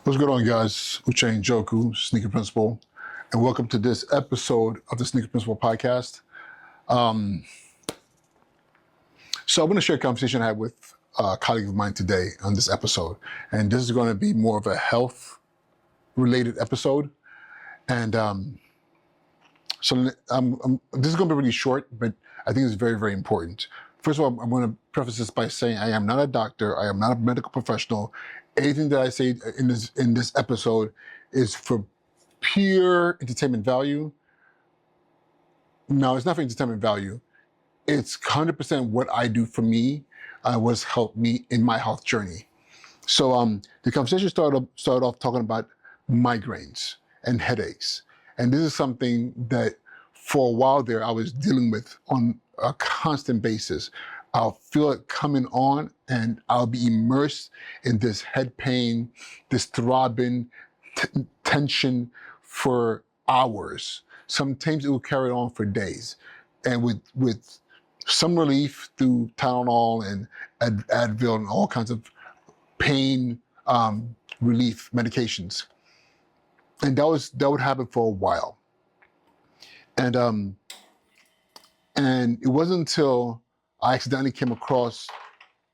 What's going on, guys? Uche Joku, Sneaker Principal, and welcome to this episode of the Sneaker Principal podcast. So I'm going to share a conversation I had with a colleague of mine today on this episode, and this is going to be more of a health-related episode. And this is going to be really short, but I think it's very, very important. First of all, I'm going to preface this by saying I am not a doctor. I am not a medical professional. Anything that I say in this episode is for pure entertainment value. No, it's not for entertainment value. It's 100% what I do for me, what's helped me in my health journey. So the conversation started off talking about migraines and headaches. And this is something that for a while there I was dealing with on a constant basis. I'll feel it coming on and I'll be immersed in this head pain, this throbbing tension for hours. Sometimes it will carry on for days. And with some relief through Tylenol and Advil and all kinds of pain relief medications. And that would happen for a while. And it wasn't until I accidentally came across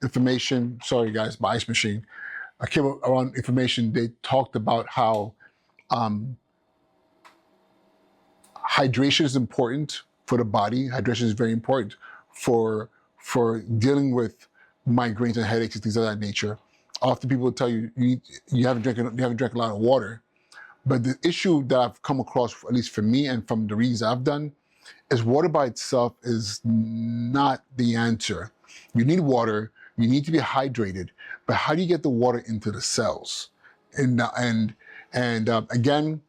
information, sorry guys, my ice machine. I came around information, they talked about how hydration is important for the body. Hydration is very important for dealing with migraines and headaches and things of that nature. Often people will tell you, you haven't drank a lot of water. But the issue that I've come across, at least for me and from the reads I've done, is water by itself is not the answer. You need water, you need to be hydrated, but how do you get the water into the cells? And again,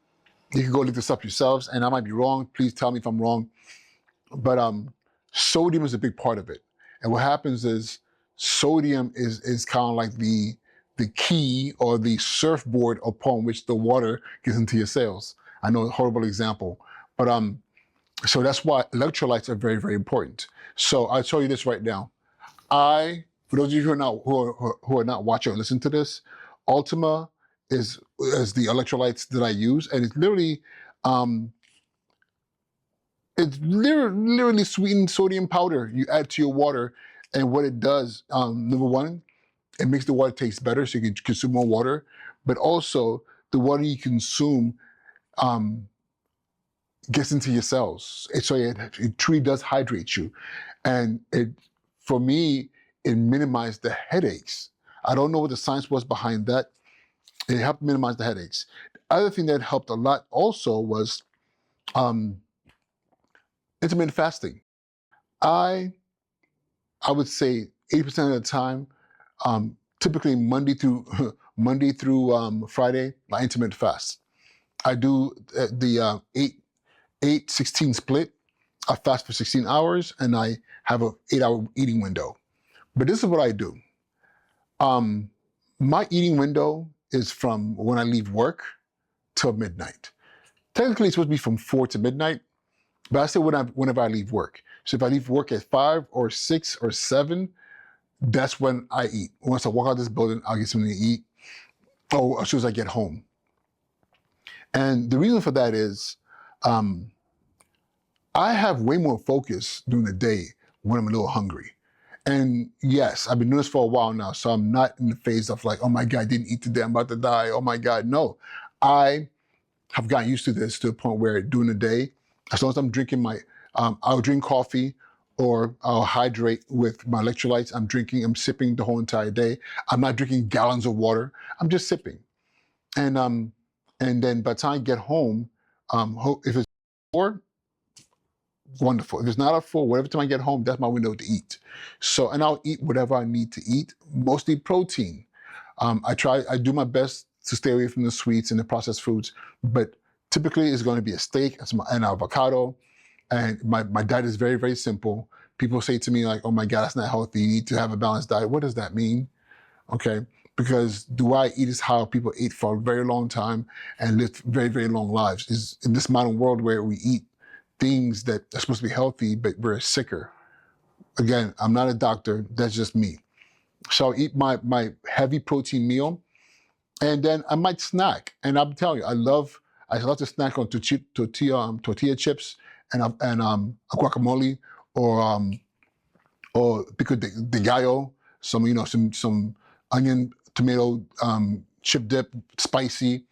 you can go look this up yourselves, and I might be wrong, please tell me if I'm wrong, but sodium is a big part of it. And what happens is sodium is kind of like the key or the surfboard upon which the water gets into your cells. I know a horrible example, but so that's why electrolytes are very, very important. So I'll tell you this right now. For those of you who are not watching or listening to this, Ultima is the electrolytes that I use, and it's literally sweetened sodium powder you add to your water, and what it does, number one, it makes the water taste better, so you can consume more water, but also the water you consume gets into your cells. So it truly does hydrate you. And for me, it minimized the headaches. I don't know what the science was behind that. It helped minimize the headaches. The other thing that helped a lot also was intermittent fasting. I would say 80% of the time, typically Monday through Friday, I intermittent fast. I do the 8-16 split. I fast for 16 hours and I have an 8-hour eating window. But this is what I do. My eating window is from when I leave work till midnight. Technically it's supposed to be from 4 to midnight, but I say whenever I leave work. So if I leave work at 5 or 6 or 7, that's when I eat. Once I walk out this building, I'll get something to eat, or as soon as I get home. And the reason for that is, I have way more focus during the day when I'm a little hungry. And yes, I've been doing this for a while now, so I'm not in the phase of like, oh my God, I didn't eat today, I'm about to die, oh my God, no. I have gotten used to this to the point where during the day, as long as I'm drinking I'll drink coffee or I'll hydrate with my electrolytes. I'm sipping the whole entire day. I'm not drinking gallons of water, I'm just sipping. And then by the time I get home, if it's 4, wonderful. If it's not at 4, whatever time I get home, that's my window to eat. So, and I'll eat whatever I need to eat, mostly protein. I do my best to stay away from the sweets and the processed foods, but typically it's going to be a steak and avocado. And my diet is very, very simple. People say to me like, oh my God, that's not healthy. You need to have a balanced diet. What does that mean? Okay. Because the way I eat is how people ate for a very long time and lived very, very long lives. Is in this modern world where we eat things that are supposed to be healthy, but we're sicker. Again, I'm not a doctor, that's just me. So I'll eat my heavy protein meal, And then I might snack. And I'm telling you, I love to snack on tortilla chips and a guacamole or pico de gallo, some onion, tomato, chip dip, spicy.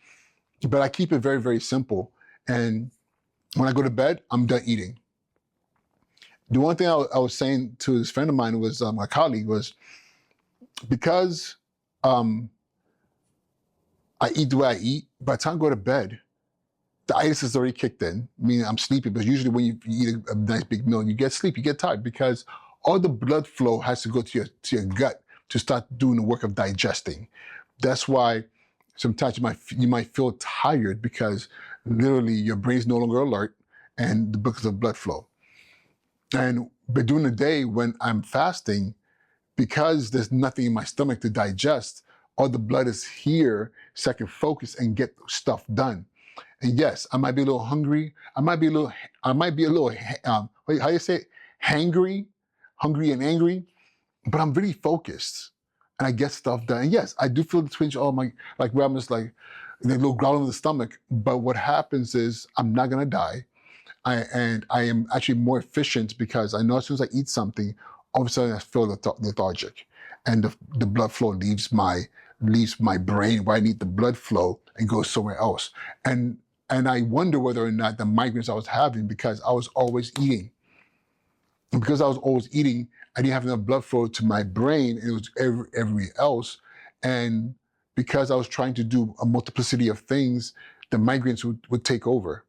But I keep it very, very simple. And when I go to bed, I'm done eating. The one thing I was saying to this friend of mine was my colleague was because I eat the way I eat. By the time I go to bed, the itis is already kicked in, meaning I'm sleepy. But usually when you eat a nice big meal, you get sleepy, you get tired because all the blood flow has to go to your gut to start doing the work of digesting. That's why sometimes you might feel tired because literally your brain's no longer alert and because of blood flow. But during the day when I'm fasting, because there's nothing in my stomach to digest, all the blood is here so I can focus and get stuff done. And yes, I might be a little hungry. I might be a little, how do you say it? Hangry, hungry and angry, but I'm really focused and I get stuff done. And yes, I do feel the twinge, like where I'm just like, a little growl in the stomach. But what happens is I'm not gonna die. I am actually more efficient because I know as soon as I eat something, all of a sudden I feel lethargic, and the blood flow leaves my brain where I need the blood flow and goes somewhere else. And I wonder whether or not the migraines I was having because I was always eating. And because I was always eating, I didn't have enough blood flow to my brain, and it was everywhere else. And because I was trying to do a multiplicity of things, the migraines would take over.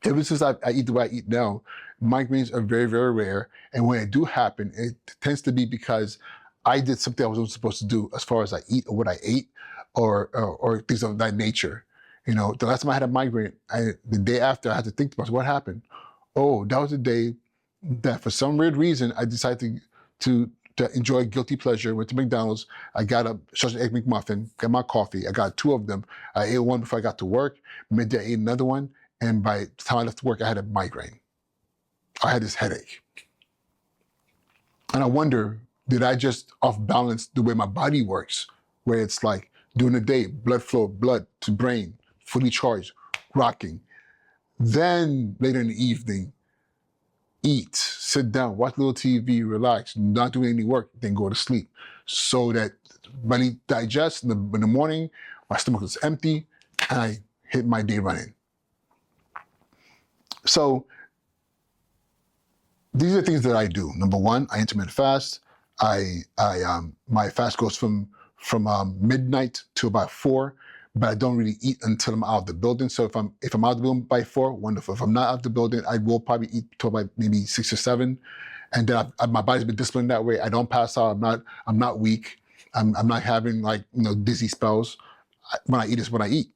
Ever since I eat the way I eat now, migraines are very, very rare. And when it do happen, it tends to be because I did something I wasn't supposed to do as far as I eat or what I ate or things of that nature. You know, the last time I had a migraine, the day after I had to think about what happened. Oh, that was the day that for some weird reason I decided to enjoy guilty pleasure. Went to McDonald's. I got a sausage egg McMuffin, got my coffee. I got 2 of them. I ate one before I got to work. Midday I ate another one. And by the time I left work, I had a migraine. I had this headache. And I wonder, did I just off balance the way my body works? Where it's like during the day, blood flow, blood to brain, fully charged, rocking. Then later in the evening, eat, sit down, watch a little TV, relax, not doing any work, then go to sleep. So that body digests in the morning, my stomach is empty, and I hit my day running. So these are things that I do. Number one, I intermittent fast. My fast goes from midnight to about 4, but I don't really eat until I'm out of the building. So if I'm out of the building by 4, wonderful. If I'm not out of the building, I will probably eat till about maybe 6 or 7, and then my body's been disciplined that way. I don't pass out. I'm not weak. I'm not having dizzy spells. When I eat is when I eat.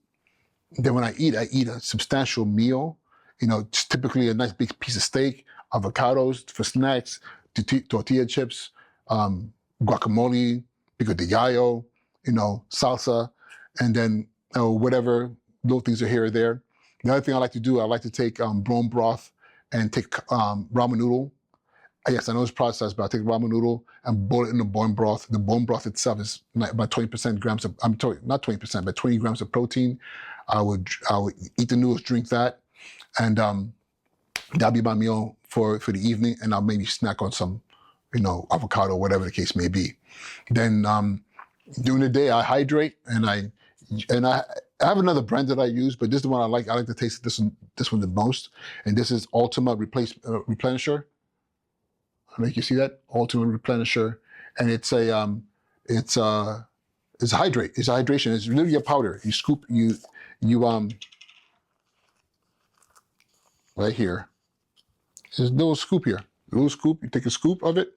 Then when I eat a substantial meal. Typically a nice big piece of steak, avocados for snacks, tortilla chips, guacamole, pico de gallo, salsa, and then whatever little things are here or there. The other thing I like to do, I like to take bone broth and take ramen noodle. Yes, I know it's processed, but I take ramen noodle and boil it in the bone broth. The bone broth itself is about 20% grams of, I'm sorry, not 20%, but 20 grams of protein. I would eat the noodles, drink that. And that'll be my meal for the evening, and I'll maybe snack on some, avocado, whatever the case may be. Then during the day, I hydrate, and I have another brand that I use, but this is the one I like. I like the taste of this one the most, and this is Ultima Replenisher. I think you see that Ultima Replenisher, and it's a hydrate. It's a hydration. It's literally a powder. You scoop right here. There's a little scoop here. A little scoop. You take a scoop of it,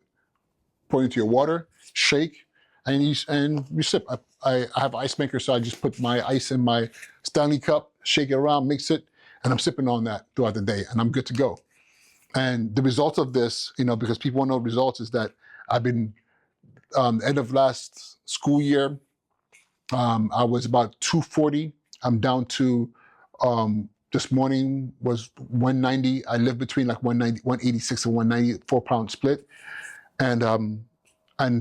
pour it into your water, shake, and you sip. I have an ice maker, so I just put my ice in my Stanley cup, shake it around, mix it, and I'm sipping on that throughout the day, and I'm good to go. And the results of this, because people want to know results, is that I've been end of last school year, I was about 240. I'm down to this morning was 190. I live between like 190, 186 and 190, 4-pound split. And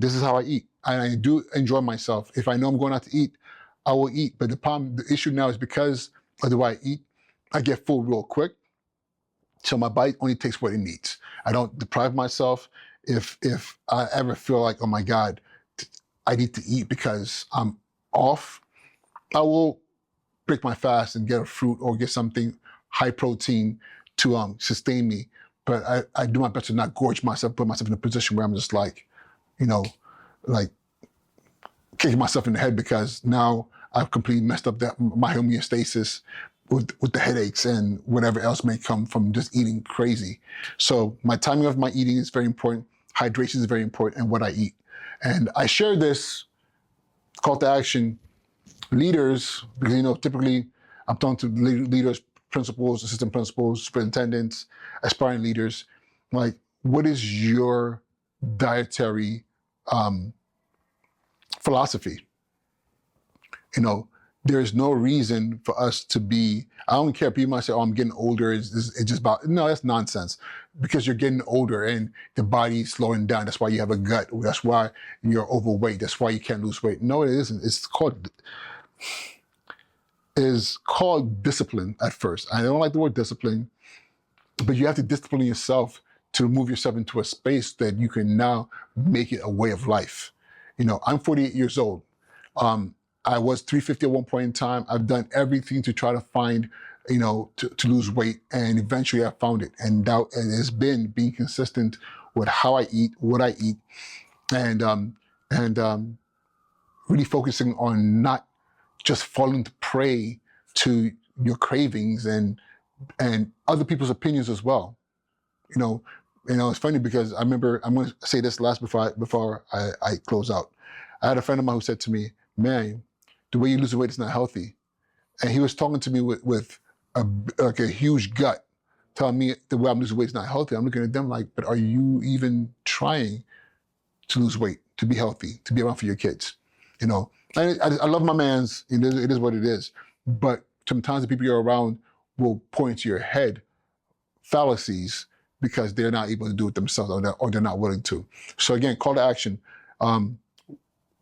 this is how I eat. I do enjoy myself. If I know I'm going out to eat, I will eat. But the issue now is because of the way I eat, I get full real quick. So my body only takes what it needs. I don't deprive myself. If I ever feel like, oh my God, I need to eat because I'm off, I will break my fast and get a fruit or get something high protein to sustain me. But I do my best to not gorge myself, put myself in a position where I'm just like, like kicking myself in the head because now I've completely messed up my homeostasis with the headaches and whatever else may come from just eating crazy. So my timing of my eating is very important. Hydration is very important, and what I eat. And I share this call to action leaders because typically I'm talking to leaders, principals, assistant principals, superintendents, aspiring leaders. Like, what is your dietary philosophy? There's no reason for us to be, I don't care, people might say, oh, I'm getting older, it's just about, no, that's nonsense. Because you're getting older and the body's slowing down. That's why you have a gut. That's why you're overweight. That's why you can't lose weight. No, it isn't. It's called discipline at first. I don't like the word discipline, but you have to discipline yourself to move yourself into a space that you can now make it a way of life. I'm 48 years old. I was 350 at one point in time. I've done everything to try to find, to lose weight, and eventually I found it. And that has been being consistent with how I eat, what I eat, and really focusing on not just falling to prey to your cravings and other people's opinions as well. It's funny because I remember, I'm going to say this last before I close out. I had a friend of mine who said to me, man, the way you lose weight is not healthy. And he was talking to me with a huge gut, telling me the way I'm losing weight is not healthy. I'm looking at them like, but are you even trying to lose weight, to be healthy, to be around for your kids? I love my mans, it is what it is. But sometimes the people you're around will point to your head fallacies because they're not able to do it themselves or they're not willing to. So again, call to action.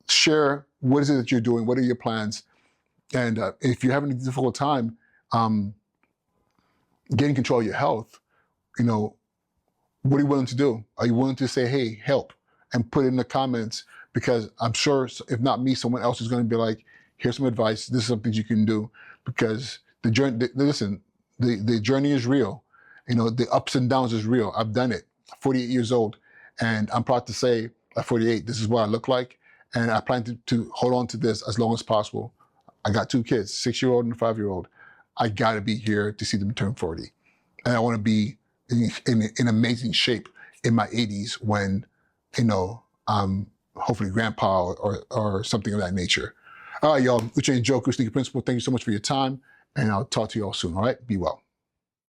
Share what is it that you're doing, what are your plans, and if you're having a difficult time getting control of your health, what are you willing to do? Are you willing to say, hey, help, and put it in the comments? Because I'm sure if not me, someone else is going to be like, here's some advice, this is something you can do, because the journey, the journey is real. The ups and downs is real. I've done it. 48 years old, and I'm proud to say at 48, this is what I look like. And I plan to hold on to this as long as possible. I got 2 kids, 6-year-old and a 5-year-old. I gotta be here to see them turn 40. And I wanna be in amazing shape in my 80s when, I'm hopefully grandpa or something of that nature. All right, y'all, Uche and Joe, Sneaker Principal, thank you so much for your time. And I'll talk to you all soon, all right? Be well.